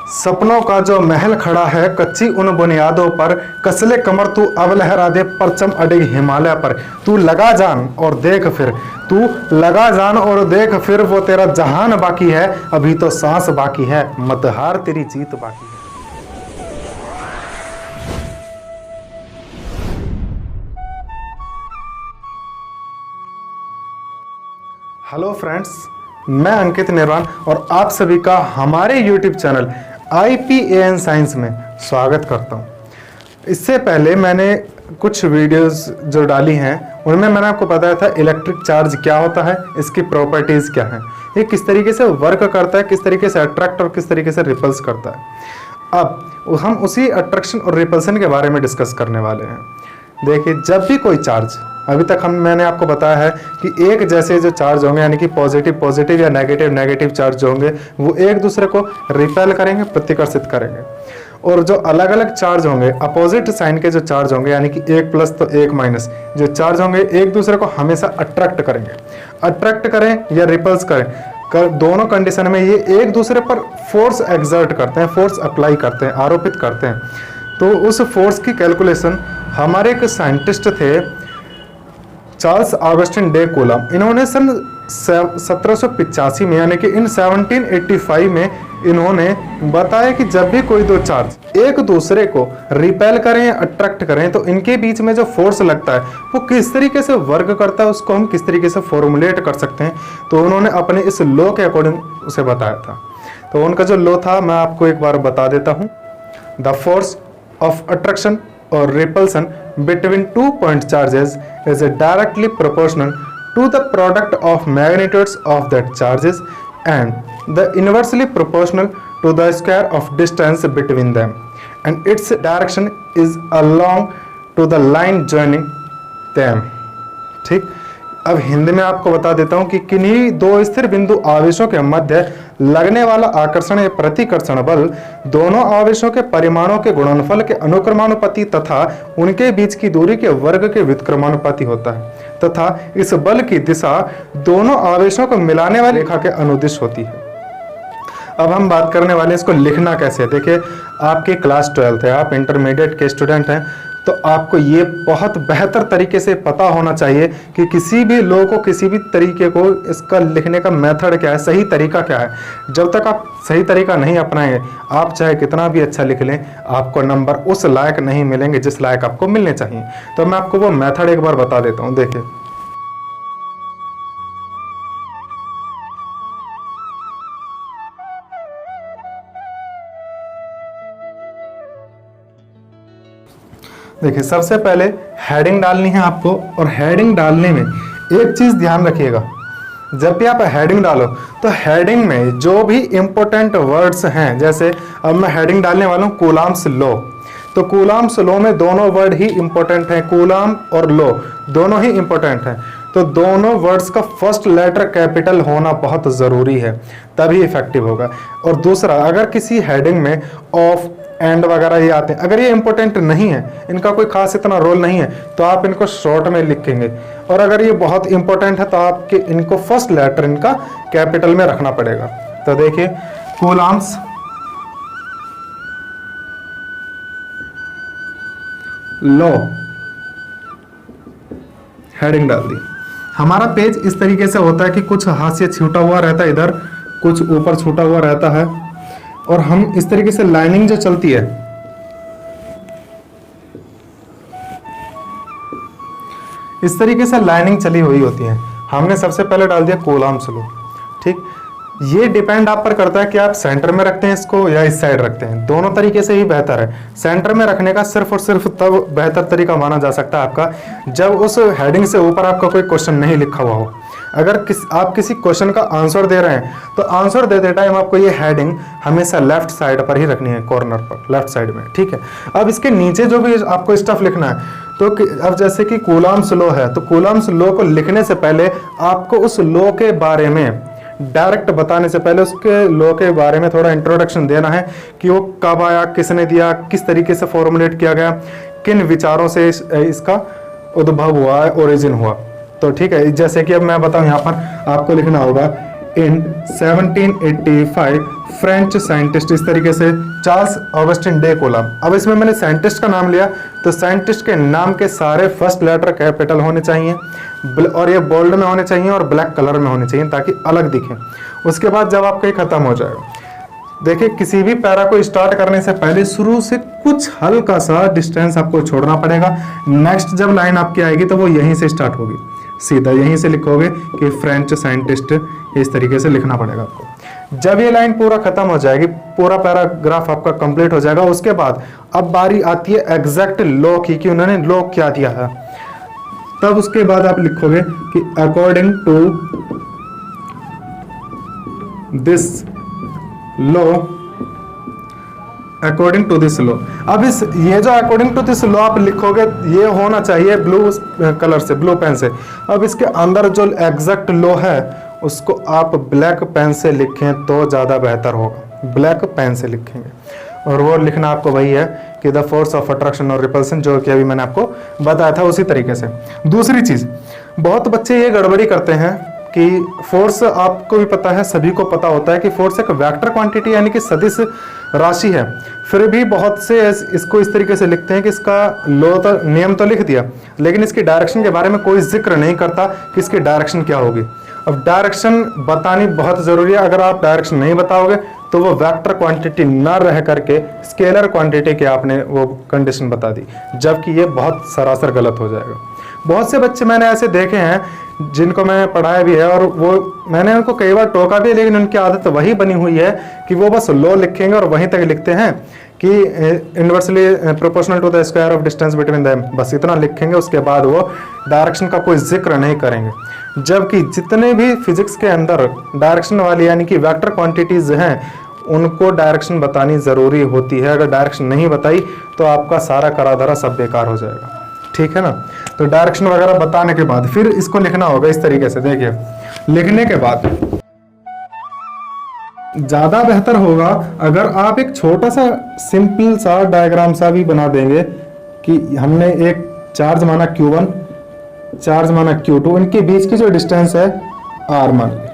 सपनों का जो महल खड़ा है कच्ची उन बुनियादों पर, कसले कमर तू अब लहरा दे परचम अडिग हिमालय पर। तू लगा जान और देख फिर, तू लगा जान और देख फिर, वो तेरा जहान बाकी है, अभी तो सांस बाकी है, मत हार तेरी जीत बाकी है। हेलो फ्रेंड्स, मैं अंकित निर्वाण और आप सभी का हमारे YouTube चैनल IPAN साइंस में स्वागत करता हूं। इससे पहले मैंने कुछ वीडियोस जो डाली हैं उनमें मैंने आपको बताया था इलेक्ट्रिक चार्ज क्या होता है, इसकी प्रॉपर्टीज़ क्या हैं, ये किस तरीके से वर्क करता है, किस तरीके से अट्रैक्ट और किस तरीके से रिपल्स करता है। अब हम उसी अट्रैक्शन और रिपल्सन के बारे में डिस्कस करने वाले हैं। देखिए, जब भी कोई चार्ज, अभी तक मैंने आपको बताया है कि एक जैसे जो चार्ज होंगे यानी कि पॉजिटिव पॉजिटिव या नेगेटिव नेगेटिव चार्ज होंगे वो एक दूसरे को रिपेल करेंगे, प्रतिकर्षित करेंगे। और जो अलग अलग चार्ज होंगे, अपोजिट साइन के जो चार्ज होंगे यानी कि एक प्लस तो एक माइनस जो चार्ज होंगे, एक दूसरे को हमेशा अट्रैक्ट करेंगे। अट्रैक्ट करें या रिपल्स करें, दोनों कंडीशन में ये एक दूसरे पर फोर्स एक्सर्ट करते हैं, फोर्स अप्लाई करते हैं, आरोपित करते हैं। तो उस फोर्स की कैलकुलेशन हमारे एक साइंटिस्ट थे चार्ल्स ऑगस्टिन डे कूलम, इन्होंने सन 1785 में यानी कि इन 1785 में इन्होंने बताया कि जब भी कोई दो चार्ज एक दूसरे को रिपेल करें या अट्रैक्ट करें तो इनके बीच में जो फोर्स लगता है वो किस तरीके से वर्क करता है, उसको हम किस तरीके से फॉर्मुलेट कर सकते हैं। तो उन्होंने अपने इस लॉ के अकॉर्डिंग उसे बताया था। तो उनका जो लॉ था मैं आपको एक बार बता देता हूँ। The force of attraction or repulsion between 2 point charges is directly proportional to the product of magnitudes of that charges and the inversely proportional to the square of distance between them, and its direction is along to the line joining them। ठीक, अब हिंदी में आपको बता देता हूं कि किन्हीं दो स्थिर बिंदु आवेशों के मध्य लगने वाला आकर्षण या प्रतिकर्षण बल दोनों आवेशों के परिमाणों के गुणनफल के अनुक्रमानुपाती तथा उनके बीच की दूरी के वर्ग के व्युत्क्रमानुपाती होता है तथा इस बल की दिशा दोनों आवेशों को मिलाने वाली रेखा के अनुदिश होती है। अब हम बात करने वाले इसको लिखना कैसे है। देखिए, आपकी क्लास 12 है, आप इंटरमीडिएट के स्टूडेंट हैं, तो आपको ये बहुत बेहतर तरीके से पता होना चाहिए कि किसी भी लॉ को, किसी भी तरीके को, इसका लिखने का मेथड क्या है, सही तरीका क्या है। जब तक आप सही तरीका नहीं अपनाएंगे, आप चाहे कितना भी अच्छा लिख लें, आपको नंबर उस लायक नहीं मिलेंगे जिस लायक आपको मिलने चाहिए। तो मैं आपको वो मेथड एक बार बता देता हूँ। देखिए, देखिए, सबसे पहले हेडिंग डालनी है आपको, और हेडिंग डालने में एक चीज ध्यान रखिएगा, जब भी आप हेडिंग डालो तो हेडिंग में जो भी इंपॉर्टेंट वर्ड्स हैं, जैसे अब मैं हेडिंग डालने वाला हूँ कूलम्स लॉ, तो कूलम्स लॉ में दोनों वर्ड ही इंपॉर्टेंट हैं, कूलम और लॉ दोनों ही इंपॉर्टेंट हैं। तो दोनों वर्ड्स का फर्स्ट लेटर कैपिटल होना बहुत ज़रूरी है, तभी इफेक्टिव होगा। और दूसरा, अगर किसी हेडिंग में ऑफ, एंड वगैरह ये आते हैं, अगर ये इंपॉर्टेंट नहीं है, इनका कोई खास इतना रोल नहीं है, तो आप इनको शॉर्ट में लिखेंगे। और अगर ये बहुत इंपॉर्टेंट है तो आपके इनको फर्स्ट लेटर इनका कैपिटल में रखना पड़ेगा। तो देखिए, कूलम्स लॉ, हेडिंग डाल दी। हमारा पेज इस तरीके से होता है कि कुछ हाथ से छूटा हुआ रहता है, इधर कुछ ऊपर छूटा हुआ रहता है, और हम इस तरीके से लाइनिंग जो चलती है, इस तरीके से लाइनिंग चली हुई होती है। हमने सबसे पहले डाल दिया कूलम्स लॉ। ठीक, ये डिपेंड आप पर करता है कि आप सेंटर में रखते हैं इसको या इस साइड रखते हैं, दोनों तरीके से ही बेहतर है। सेंटर में रखने का सिर्फ और सिर्फ तब बेहतर तरीका माना जा सकता है आपका जब उस हेडिंग से ऊपर आपका कोई क्वेश्चन नहीं लिखा हुआ हो। अगर आप किसी क्वेश्चन का आंसर दे रहे हैं तो आंसर देते टाइम आपको ये हेडिंग हमेशा लेफ्ट साइड पर ही रखनी है, कॉर्नर पर, लेफ्ट साइड में। ठीक है, अब इसके नीचे जो भी आपको स्टफ लिखना है, तो अब जैसे कि कूलम्स लॉ है, तो कूलम्स लॉ को लिखने से पहले आपको उस लॉ के बारे में डायरेक्ट बताने से पहले उसके लॉ के बारे में थोड़ा इंट्रोडक्शन देना है कि वो कब आया, किसने दिया, किस तरीके से फॉर्मुलेट किया गया, किन विचारों से इसका उद्भव हुआ है, ओरिजिन हुआ। तो ठीक है, जैसे कि अब मैं बताऊं, यहाँ पर आपको लिखना होगा इन 1785 फ्रेंच साइंटिस्ट, इस तरीके से चार्ल्स ऑगस्टिन डे कूलम्ब। अब इसमें मैंने साइंटिस्ट का नाम लिया, तो साइंटिस्ट के नाम के सारे फर्स्ट लेटर कैपिटल होने चाहिए और ये बोल्ड में होने चाहिए और ब्लैक कलर में होने चाहिए ताकि अलग दिखे। उसके बाद जब आपका ये खत्म हो जाएगा, देखिए किसी भी पैरा को स्टार्ट करने से पहले शुरू से कुछ हल्का सा डिस्टेंस आपको छोड़ना पड़ेगा। नेक्स्ट जब लाइन आपकी आएगी तो वो यहीं से स्टार्ट होगी, सीधा यहीं से लिखोगे कि फ्रेंच साइंटिस्ट, इस तरीके से लिखना पड़ेगा आपको। जब ये लाइन पूरा खत्म हो जाएगी, पूरा पैराग्राफ आपका कंप्लीट हो जाएगा, उसके बाद अब बारी आती है एग्जैक्ट लॉ की कि उन्होंने लॉ क्या दिया है। तब उसके बाद आप लिखोगे कि according to this law, according to this law. अब इस ये जो अकॉर्डिंग टू दिस लॉ आप लिखोगे, ये होना चाहिए ब्लू कलर से, ब्लू पेन से। अब इसके अंदर जो एग्जैक्ट लॉ है उसको आप ब्लैक पेन से लिखें तो ज़्यादा बेहतर होगा, ब्लैक पेन से लिखेंगे। और वो लिखना आपको वही है कि द फोर्स ऑफ अट्रैक्शन और रिपल्सन, जो कि अभी मैंने आपको बताया था उसी तरीके से। दूसरी चीज़, बहुत बच्चे ये गड़बड़ी करते हैं कि फोर्स, आपको भी पता है, सभी को पता होता है कि फोर्स एक वेक्टर क्वांटिटी यानी कि सदिश राशि है, फिर भी बहुत से इसको इस तरीके से लिखते हैं कि इसका लॉ तो, नियम तो लिख दिया, लेकिन इसकी डायरेक्शन के बारे में कोई जिक्र नहीं करता कि इसकी डायरेक्शन क्या होगी। अब डायरेक्शन बतानी बहुत ज़रूरी है। अगर आप डायरेक्शन नहीं बताओगे तो वो वेक्टर क्वांटिटी ना रह करके स्केलर क्वांटिटी के आपने वो कंडीशन बता दी, जबकि ये बहुत सरासर गलत हो जाएगा। बहुत से बच्चे मैंने ऐसे देखे हैं जिनको मैंने पढ़ाया भी है और वो मैंने उनको कई बार टोका भी है, लेकिन उनकी आदत वही बनी हुई है कि वो बस लॉ लिखेंगे और वहीं तक लिखते हैं कि inversely proportional to the square of distance between them, बस इतना लिखेंगे। उसके बाद वो डायरेक्शन का कोई जिक्र नहीं करेंगे, जबकि जितने भी फिजिक्स के अंदर डायरेक्शन वाली यानी कि वेक्टर क्वांटिटीज हैं उनको डायरेक्शन बतानी ज़रूरी होती है। अगर डायरेक्शन नहीं बताई तो आपका सारा करा धरा सब बेकार हो जाएगा, ठीक है ना। तो डायरेक्शन वगैरह बताने के बाद फिर इसको लिखना होगा इस तरीके से। देखिए, लिखने के बाद ज़्यादा बेहतर होगा अगर आप एक छोटा सा सिंपल सा डायग्राम सा भी बना देंगे कि हमने एक चार्ज माना Q1, चार्ज माना Q2, इनके बीच की जो डिस्टेंस है R मान ली।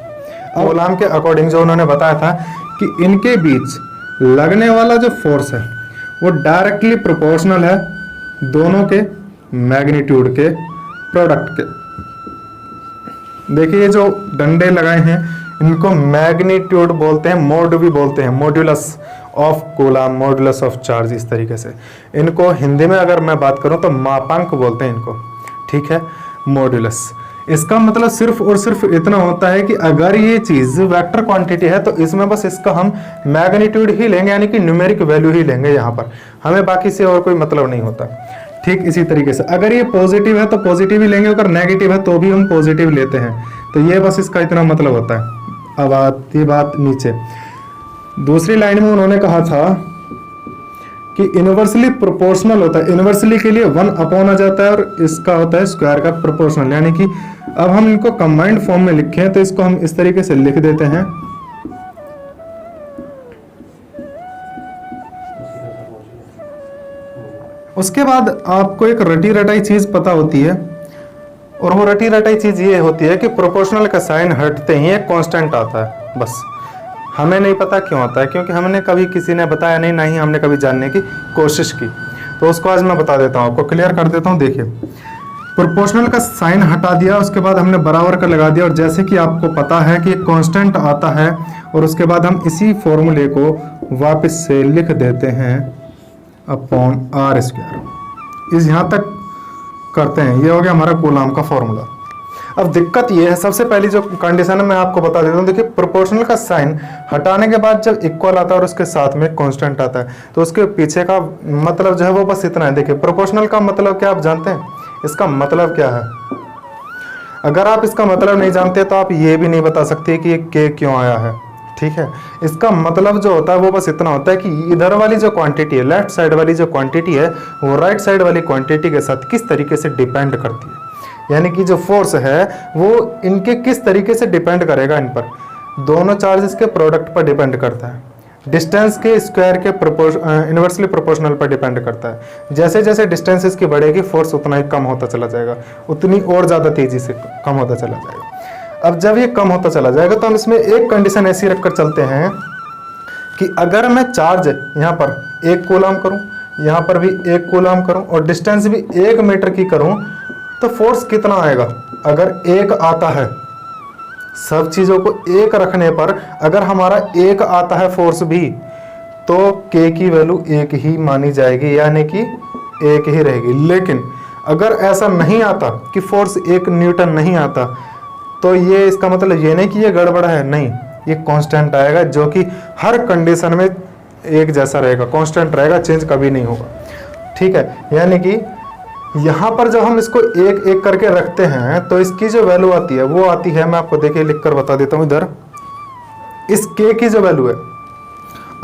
कूलम्ब के अकॉर्डिंग जो उन्होंने बताया था कि इनके बीच लगने वाला जो फोर्स है वो डायरेक्टली प्रोपोर्शनल है दोनों के मैग्नीट्यूड के प्रोडक्ट के। देखिए, ये जो डंडे लगाए हैं इनको मैग्नीट्यूड बोलते हैं, मोड भी बोलते हैं, modulus of coulomb, modulus of charge, इस तरीके से। इनको हिंदी में अगर मैं बात करूं तो मापांक बोलते हैं इनको, ठीक है, मॉड्यूलस। इसका मतलब सिर्फ और सिर्फ इतना होता है कि अगर ये चीज वेक्टर क्वांटिटी है तो इसमें बस इसका हम मैग्नीट्यूड ही लेंगे, यानी कि न्यूमेरिक वैल्यू ही लेंगे यहाँ पर, हमें बाकी से और कोई मतलब नहीं होता। ठीक इसी तरीके से अगर ये पॉजिटिव है तो पॉजिटिव ही लेंगे, अगर नेगेटिव है तो भी हम पॉजिटिव लेते हैं। तो ये बस इसका इतना मतलब होता है। अब आती बात नीचे, दूसरी लाइन में उन्होंने कहा था कि इनवर्सली प्रोपोर्शनल होता है, इनवर्सली के लिए 1 अपॉन आ जाता है और इसका होता है स्क्वायर का प्रोपोर्शनल, यानी कि अब हम इनको कंबाइंड फॉर्म में लिखें तो इसको हम इस तरीके से लिख देते हैं। उसके बाद आपको एक रटी रटाई चीज पता होती है, और वो रटी रटाई चीज ये होती है कि प्रोपोर्शनल का साइन हटते ही एक कांस्टेंट आता है। बस हमें नहीं पता क्यों आता है, क्योंकि हमने कभी किसी ने बताया नहीं, ना ही हमने कभी जानने की कोशिश की। तो उसको आज मैं बता देता हूँ, आपको क्लियर कर देता हूँ। देखिए, प्रोपोर्शनल का साइन हटा दिया, उसके बाद हमने बराबर का लगा दिया, और जैसे कि आपको पता है कि एक कांस्टेंट आता है और उसके बाद हम इसी फॉर्मूले को वापस से लिख देते हैं अपॉन आर स्क्वायर। इस यहाँ तक करते हैं, ये हो गया हमारा कूलम्ब का फॉर्मूला। अब दिक्कत ये है, सबसे पहली जो कंडीशन है मैं आपको बता देता हूँ। देखिए, प्रोपोर्शनल का साइन हटाने के बाद जब इक्वल आता है और उसके साथ में कांस्टेंट आता है तो उसके पीछे का मतलब जो है वो बस इतना है। देखिए, प्रोपोर्शनल का मतलब क्या आप जानते हैं? इसका मतलब क्या है? अगर आप इसका मतलब नहीं जानते तो आप ये भी नहीं बता सकते कि ये के क्यों आया है, ठीक है। इसका मतलब जो होता है वो बस इतना होता है कि इधर वाली जो क्वांटिटी है, लेफ्ट साइड वाली जो क्वांटिटी है, वो राइट साइड वाली क्वांटिटी के साथ किस तरीके से डिपेंड करती है, यानी कि जो फोर्स है वो इनके किस तरीके से डिपेंड करेगा। इन पर दोनों चार्जेस के प्रोडक्ट पर डिपेंड करता है, डिस्टेंस के स्क्वायर के इनवर्सली प्रोपोर्शनल पर डिपेंड करता है। जैसे जैसे डिस्टेंस इसकी बढ़ेगी फोर्स उतना ही कम होता चला जाएगा, उतनी और ज़्यादा तेज़ी से कम होता चला जाएगा। अब जब ये कम होता चला जाएगा तो हम इसमें एक कंडीशन ऐसी रखकर चलते हैं कि अगर मैं चार्ज यहाँ पर 1 कूलम करूँ, यहाँ पर भी 1 कूलम करूँ और डिस्टेंस भी 1 मीटर की करूँ, तो फोर्स कितना आएगा? अगर 1 आता है, सब चीज़ों को 1 रखने पर अगर हमारा 1 आता है फोर्स भी, तो K की वैल्यू 1 ही मानी जाएगी, यानी कि 1 ही रहेगी। लेकिन अगर ऐसा नहीं आता कि फोर्स 1 न्यूटन नहीं आता, तो ये इसका मतलब ये नहीं कि ये गड़बड़ है, नहीं, ये कांस्टेंट आएगा जो कि हर कंडीशन में एक जैसा रहेगा, कांस्टेंट रहेगा, चेंज कभी नहीं होगा। ठीक है, यानी कि यहाँ पर जब हम इसको एक एक करके रखते हैं तो इसकी जो वैल्यू आती है वो आती है, मैं आपको देखिए लिख कर बता देता हूँ इधर। इस K की जो वैल्यू है,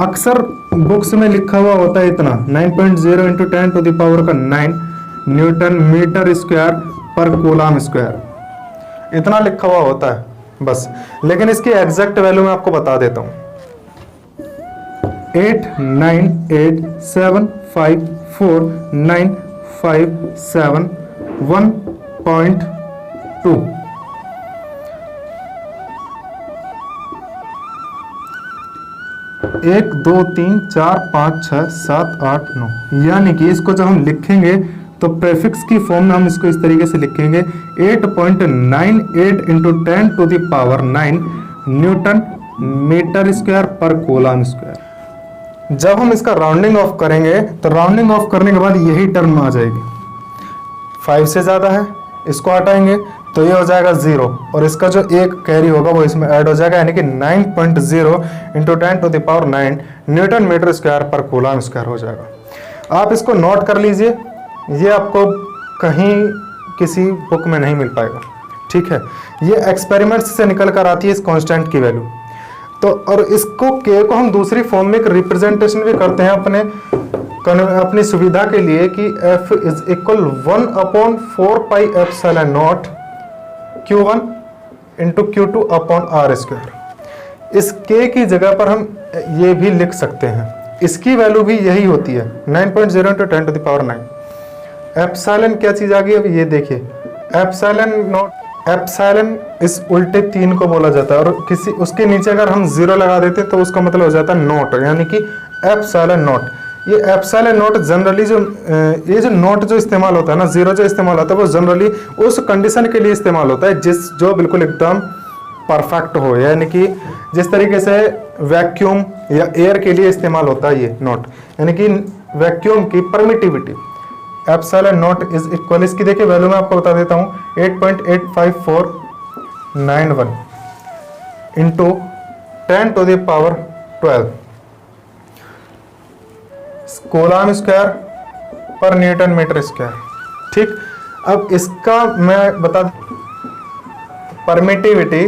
अक्सर बुक्स में लिखा हुआ होता है इतना 9.0 इंटू 10 टू द पावर का 9 newton metre square per coulomb square, इतना लिखा हुआ होता है बस। लेकिन इसकी एग्जैक्ट वैल्यू मैं आपको बता देता हूँ, 898754957 1.2। एक दो तीन चार पाँच छः सात आठ नौ, यानी कि इसको जब हम लिखेंगे तो प्रेफिक्स की फॉर्म में हम इसको इस तरीके से लिखेंगे 8.98 into 10 to the power 9 newton metre square per coulomb square. जब हम इसका राउंडिंग ऑफ करेंगे तो राउंडिंग ऑफ करने के बाद यही टर्म आ जाएगी। 5 से ज़्यादा है, इसको हटाएंगे तो ये हो जाएगा 0 और इसका जो एक कैरी होगा वो इसमें ऐड हो जाएगा, यानी कि 9.0 into 10 to the power 9 newton metre square per coulomb square हो जाएगा। आप इसको नोट कर लीजिए, ये आपको कहीं किसी बुक में नहीं मिल पाएगा। ठीक है, ये एक्सपेरिमेंट्स से निकल कर आती है इस कांस्टेंट की वैल्यू। तो और इसको K को हम दूसरी फॉर्म में एक रिप्रेजेंटेशन भी करते हैं अपनी सुविधा के लिए कि F is equal 1/4 pi epsilon not Q1 into Q2 upon R square. इस K की जगह पर हम ये भी लिख सकते हैं, इसकी वैल्यू भी यही होती है 9.0 into 10 to the power 9। Epsilon क्या चीज आ गई अब ये देखिए, एप्सिलॉन नॉट, एप्सिलॉन इस उल्टे 3 को बोला जाता है और किसी उसके नीचे अगर हम 0 लगा देते तो उसका मतलब हो जाता है नॉट, यानी कि एप्सिलॉन नॉट। ये एप्सिलॉन नॉट जनरली जो ये जो नॉट जो इस्तेमाल होता है ना, 0 जो इस्तेमाल होता है वो जनरली उस कंडीशन के लिए इस्तेमाल होता है जो बिल्कुल एकदम परफेक्ट हो, यानी कि जिस तरीके से वैक्यूम या एयर के लिए इस्तेमाल होता है ये नॉट, यानी कि वैक्यूम की permittivity. Epsilon naught is equal, इसकी देखिए वैल्यू मैं आपको बता देता हूँ 8.85491 into 10 to the power 12 coulomb square per newton metre square. ठीक, अब इसका मैं बता permittivity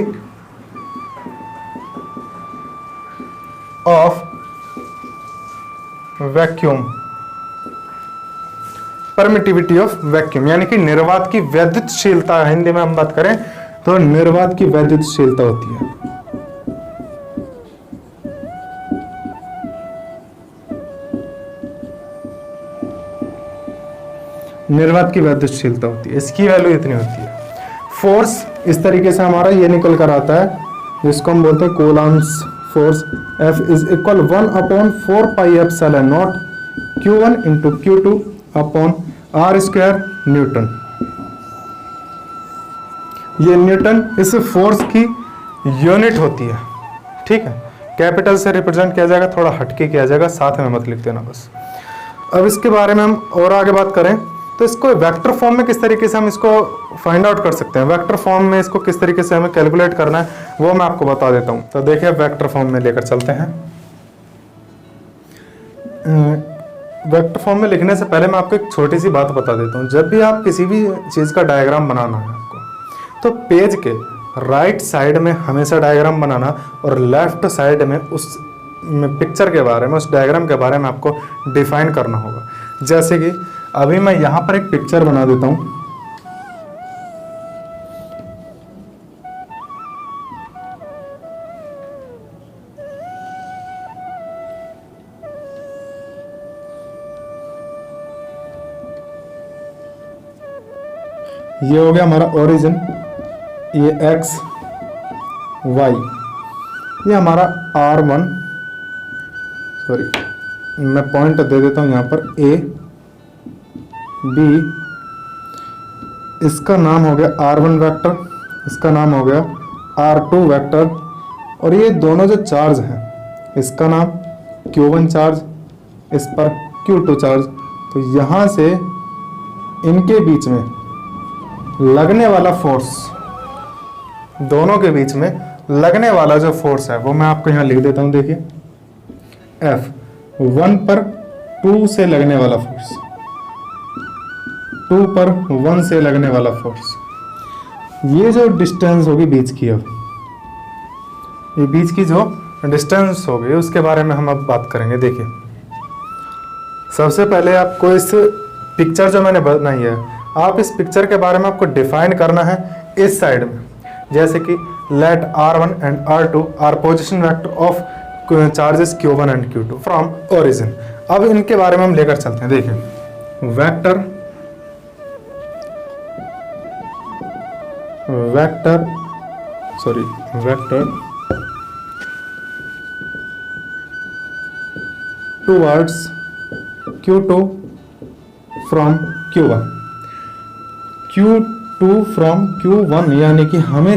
of vacuum, permittivity of vacuum यानी कि निर्वात की वैद्युतशीलता, हिंदी में हम बात करें तो निर्वात की वैद्युतशीलता होती है। निर्वात की वैद्युतशीलता होती है, इसकी वैल्यू इतनी होती है। फोर्स इस तरीके से हमारा ये निकल कर आता है, जिसको हम बोलते हैं Coulomb's force. F is equal 1/4 pi epsilon not Q1 into Q2 upon R square Newton. ये न्यूटन इस फोर्स की यूनिट होती है। ठीक है, कैपिटल से रिप्रेजेंट किया जाएगा, थोड़ा हटके किया जाएगा, साथ में मत लिख देना बस। अब इसके बारे में हम और आगे बात करें तो इसको वेक्टर फॉर्म में किस तरीके से हम इसको फाइंड आउट कर सकते हैं, वेक्टर फॉर्म में इसको किस तरीके से हमें कैलकुलेट करना है वो मैं आपको बता देता हूं। तो देखिए वेक्टर फॉर्म में लेकर चलते हैं। वेक्टर फॉर्म में लिखने से पहले मैं आपको एक छोटी सी बात बता देता हूं। जब भी आप किसी भी चीज़ का डायग्राम बनाना है आपको, तो पेज के राइट साइड में हमेशा डायग्राम बनाना और लेफ्ट साइड में उस पिक्चर के बारे में, उस डायग्राम के बारे में आपको डिफाइन करना होगा। जैसे कि अभी मैं यहाँ पर एक पिक्चर बना देता हूँ। ये हो गया हमारा ओरिजिन, ये एक्स वाई, ये हमारा R1, सॉरी मैं पॉइंट दे देता हूँ यहाँ पर, ए बी, इसका नाम हो गया R1 वेक्टर, इसका नाम हो गया R2 वेक्टर, और ये दोनों जो चार्ज हैं इसका नाम Q1 चार्ज, इस पर Q2 चार्ज। तो यहाँ से इनके बीच में लगने वाला फोर्स, दोनों के बीच में लगने वाला जो फोर्स है वो मैं आपको यहाँ लिख देता हूँ। देखिए F1 पर 2 से लगने वाला फोर्स, 2 पर 1 से लगने वाला फोर्स, ये जो डिस्टेंस होगी बीच की, अब ये बीच की जो डिस्टेंस होगी उसके बारे में हम अब बात करेंगे। देखिए सबसे पहले आपको इस पिक्चर जो मैंने बनाई है, आप इस पिक्चर के बारे में आपको डिफाइन करना है इस साइड में, जैसे कि let R1 and R2 are position vector of charges Q1 and Q2 from origin. अब इनके बारे में हम लेकर चलते हैं। देखिए vector towards Q2 from Q1, Q2 from Q1, यानी कि हमें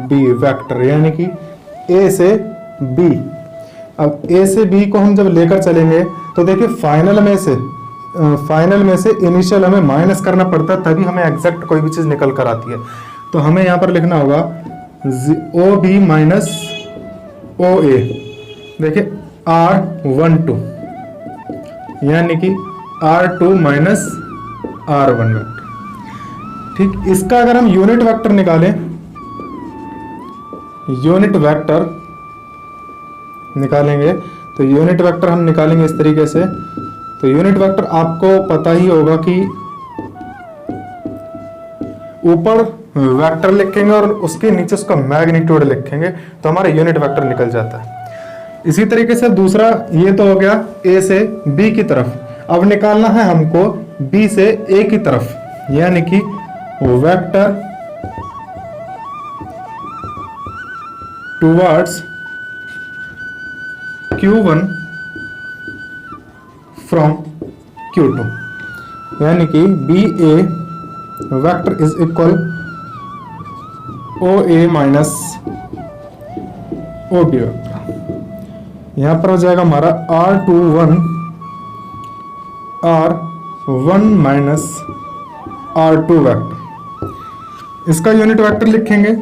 B वेक्टर, यानी कि A से B। अब A से B को हम जब लेकर चलेंगे तो देखिए फाइनल में से इनिशियल हमें माइनस करना पड़ता है, तभी हमें एग्जैक्ट कोई भी चीज निकल कर आती है। तो हमें यहाँ पर लिखना होगा OB माइनस OA, देखिए R12, यानी कि R2 माइनस R1 वेक्टर। ठीक, इसका अगर हम यूनिट वेक्टर निकालेंगे तो यूनिट वेक्टर हम निकालेंगे इस तरीके से। तो यूनिट वेक्टर आपको पता ही होगा कि ऊपर वेक्टर लिखेंगे और उसके नीचे उसका मैग्नीट्यूड लिखेंगे तो हमारा यूनिट वेक्टर निकल जाता है। इसी तरीके से दूसरा, ये तो हो गया A से B की तरफ। अब निकालना है हमको B से A की तरफ, यानी कि vector towards Q1 from Q2, यानी कि BA vector is equal OA minus OB vector. यहां पर हो जाएगा हमारा R1 माइनस R2 वेक्टर। इसका यूनिट वेक्टर लिखेंगे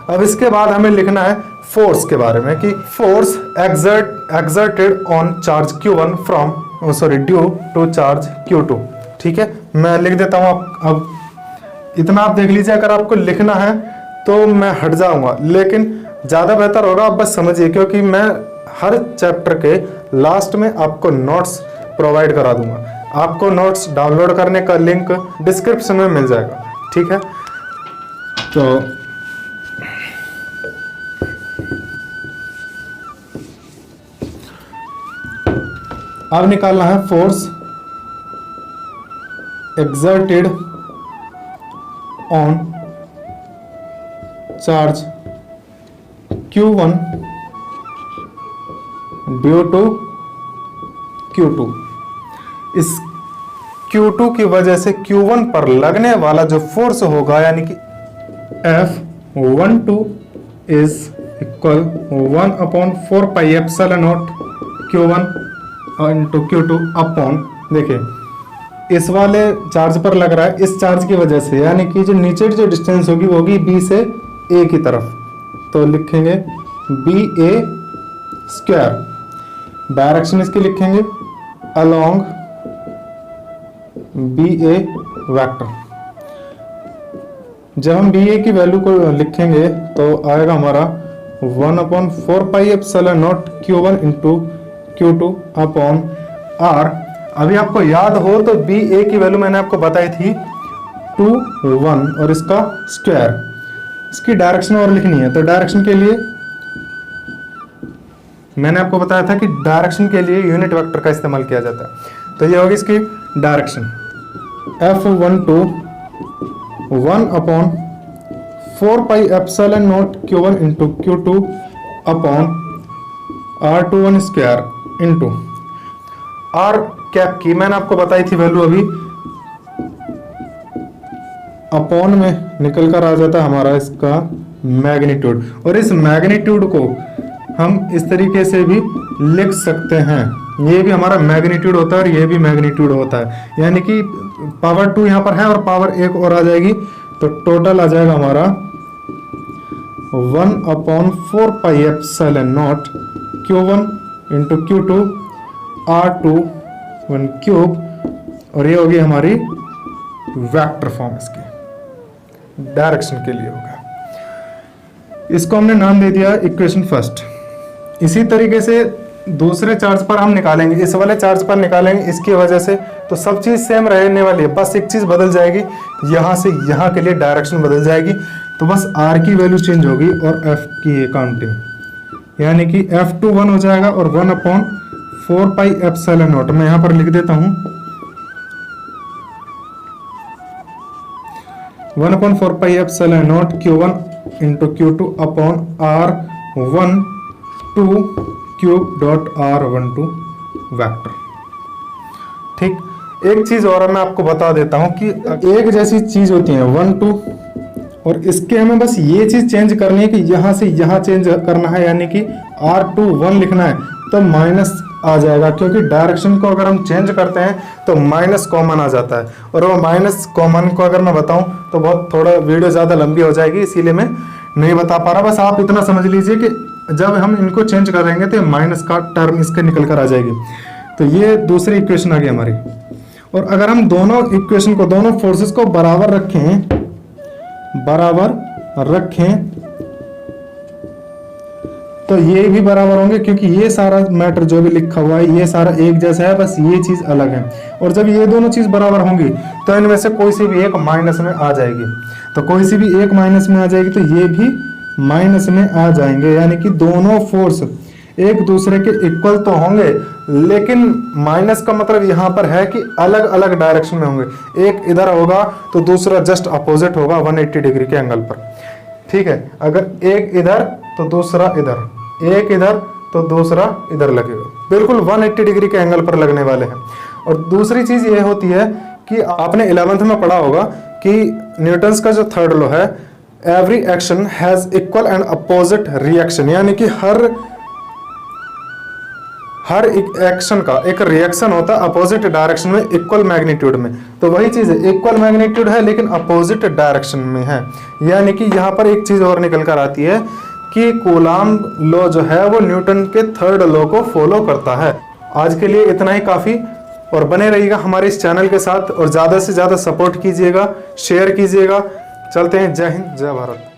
अब इसके बाद हमें लिखना है फोर्स के बारे में कि force exerted on charge Q1 from due to charge Q2। ठीक है, मैं लिख देता हूं। अब इतना आप देख लीजिए, अगर आपको लिखना है तो मैं हट जाऊंगा, लेकिन ज़्यादा बेहतर होगा आप बस समझिए, क्योंकि मैं हर चैप्टर के लास्ट में आपको नोट्स प्रोवाइड करा दूंगा। आपको नोट्स डाउनलोड करने का लिंक डिस्क्रिप्शन में मिल जाएगा। ठीक है, तो अब निकालना है force exerted on charge Q1 due to Q2। इस Q2 की वजह से Q1 पर लगने वाला जो फोर्स होगा, यानी कि F12 is equal 1/4 pi epsilon not Q1 into Q2 upon, देखिए इस वाले चार्ज पर लग रहा है, इस चार्ज की वजह से, यानी कि जो नीचे जो डिस्टेंस होगी वो होगी B से A की तरफ। तो लिखेंगे BA स्क्वायर, डायरेक्शन इसकी लिखेंगे अलोंग BA वेक्टर। जब हम BA की वैल्यू को लिखेंगे तो आएगा हमारा 1/4 pi epsilon not Q1 into Q2 upon R। अभी आपको याद हो तो BA की वैल्यू मैंने आपको बताई थी 2 1 और इसका स्क्वायर, इसकी डायरेक्शन और लिखनी है। तो डायरेक्शन के लिए मैंने आपको बताया था कि डायरेक्शन के लिए यूनिट वेक्टर का इस्तेमाल किया जाता है। तो ये होगी इसकी direction F12 1/4πε0 Q1 into Q2 upon R21 square into R cap की मैंने आपको बताई थी वैल्यू अभी, अपॉन में निकल कर आ जाता है हमारा इसका मैग्नीट्यूड। और इस मैग्नीट्यूड को हम इस तरीके से भी लिख सकते हैं, ये भी हमारा मैग्नीट्यूड होता है और ये भी मैग्नीट्यूड होता है, यानी कि पावर 2 यहाँ पर है और पावर 1 और आ जाएगी, तो टोटल आ जाएगा हमारा 1/4πε0 Q1 into Q2 R21 cube, और ये होगी हमारी वेक्टर फॉर्म, इसकी डायरेक्शन के लिए होगा। इसको हमने नाम दे दिया इक्वेशन फर्स्ट। इसी तरीके से दूसरे चार्ज पर हम निकालेंगे, इस वाले चार्ज पर निकालेंगे इसकी वजह से, तो सब चीज़ सेम रहने वाली है, बस एक चीज़ बदल जाएगी, यहाँ से यहाँ के लिए डायरेक्शन बदल जाएगी। तो बस R की वैल्यू चेंज होगी और F की काउंटिंग, यानी कि F21 हो जाएगा और 1/4πε0 मैं यहाँ पर लिख देता हूँ 1/4πε0 Q1 into Q2 upon R12 cube dot R12 vector. ठीक, एक चीज और मैं आपको बता देता हूं कि एक जैसी चीज होती है 1 2, और इसके हमें बस ये चीज चेंज करनी है कि यहां से यहां चेंज करना है, यानी कि R21 लिखना है तो माइनस आ जाएगा, क्योंकि डायरेक्शन को अगर हम चेंज करते हैं तो माइनस कॉमन आ जाता है, और वो माइनस कॉमन को अगर मैं बताऊं तो बहुत थोड़ा वीडियो ज़्यादा लंबी हो जाएगी, इसीलिए मैं नहीं बता पा रहा। बस आप इतना समझ लीजिए कि जब हम इनको चेंज करेंगे तो माइनस का टर्म इसके निकल कर आ जाएगी। तो ये दूसरी इक्वेशन आ गई हमारी। और अगर हम दोनों इक्वेशन को, दोनों फोर्सेस को बराबर रखें तो ये भी बराबर होंगे, क्योंकि ये सारा मैटर जो भी लिखा हुआ है ये सारा एक जैसा है, बस ये चीज अलग है। और जब ये दोनों चीज बराबर होंगी तो इनमें से कोई सी भी एक माइनस में आ जाएगी, तो कोई सी भी एक माइनस में आ जाएगी तो ये भी माइनस में आ जाएंगे, यानी कि दोनों फोर्स एक दूसरे के इक्वल तो होंगे, लेकिन माइनस का मतलब यहाँ पर है कि अलग अलग डायरेक्शन में होंगे, एक इधर होगा तो दूसरा जस्ट अपोजिट होगा 180 डिग्री के एंगल पर। ठीक है, अगर एक इधर तो दूसरा इधर, एक इधर तो दूसरा इधर लगेगा, बिल्कुल 180 डिग्री के एंगल पर लगने वाले हैं। और दूसरी चीज ये होती है कि आपने 11th में पढ़ा होगा कि न्यूटन्स का जो थर्ड लॉ है, every action has equal and opposite reaction, यानी कि हर एक एक्शन का एक रिएक्शन होता है अपोजिट डायरेक्शन में, इक्वल मैग्नीट्यूड में। तो वही चीज है, इक्वल मैग्नीट्यूड है लेकिन अपोजिट डायरेक्शन में है, यानी कि यहाँ पर एक चीज और निकल कर आती है कि कूलाम्ब लॉ जो है वो न्यूटन के थर्ड लॉ को फॉलो करता है। आज के लिए इतना ही काफी, और बने रहिएगा हमारे इस चैनल के साथ और ज्यादा से ज्यादा सपोर्ट कीजिएगा, शेयर कीजिएगा। चलते हैं, जय हिंद जय भारत।